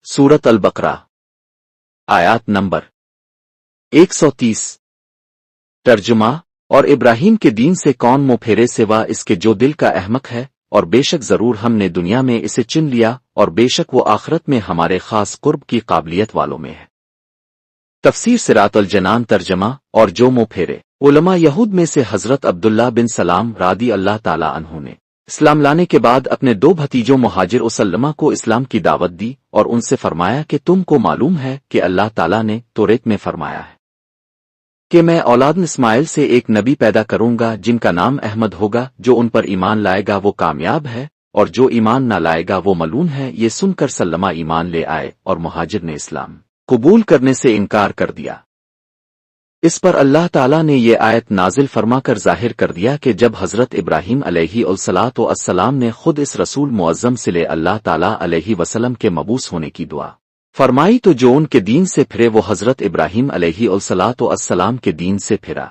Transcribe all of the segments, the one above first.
سورۃ البقرہ آیات نمبر 130 ترجمہ اور ابراہیم کے دین سے کون منہ پھیرے سوا اس کے جو دل کا احمق ہے، اور بے شک ضرور ہم نے دنیا میں اسے چن لیا، اور بے شک وہ آخرت میں ہمارے خاص قرب کی قابلیت والوں میں ہے۔ تفسیر صراط الجنان ترجمہ اور جو منہ پھیرے علماء یہود میں سے حضرت عبداللہ بن سلام رضی اللہ تعالی عنہ نے اسلام لانے کے بعد اپنے دو بھتیجوں مہاجر وسلمہ کو اسلام کی دعوت دی اور ان سے فرمایا کہ تم کو معلوم ہے کہ اللہ تعالیٰ نے توریت میں فرمایا ہے کہ میں اولاد اسماعیل سے ایک نبی پیدا کروں گا جن کا نام احمد ہوگا، جو ان پر ایمان لائے گا وہ کامیاب ہے اور جو ایمان نہ لائے گا وہ ملعون ہے۔ یہ سن کر سلمہ ایمان لے آئے اور مہاجر نے اسلام قبول کرنے سے انکار کر دیا۔ اس پر اللہ تعالیٰ نے یہ آیت نازل فرما کر ظاہر کر دیا کہ جب حضرت ابراہیم علیہ السلام نے خود اس رسول معظم صلی اللہ تعالیٰ علیہ وسلم کے مبعوث ہونے کی دعا فرمائی تو جو ان کے دین سے پھرے وہ حضرت ابراہیم علیہ السلام کے دین سے پھرا۔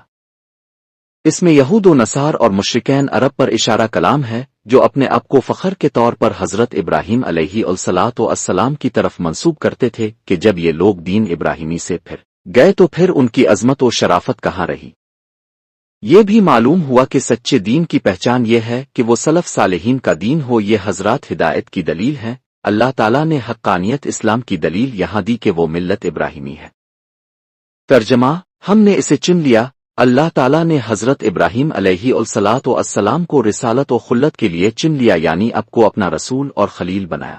اس میں یہود و نصار اور مشرکین عرب پر اشارہ کلام ہے جو اپنے آپ کو فخر کے طور پر حضرت ابراہیم علیہ السلام کی طرف منسوب کرتے تھے کہ جب یہ لوگ دین ابراہیمی سے پھر گئے تو پھر ان کی عظمت و شرافت کہاں رہی۔ یہ بھی معلوم ہوا کہ سچے دین کی پہچان یہ ہے کہ وہ سلف صالحین کا دین ہو۔ یہ حضرات ہدایت کی دلیل ہیں۔ اللہ تعالیٰ نے حقانیت اسلام کی دلیل یہاں دی کہ وہ ملت ابراہیمی ہے۔ ترجمہ ہم نے اسے چن لیا۔ اللہ تعالیٰ نے حضرت ابراہیم علیہ السلام کو رسالت و خلت کے لیے چن لیا، یعنی اب کو اپنا رسول اور خلیل بنایا۔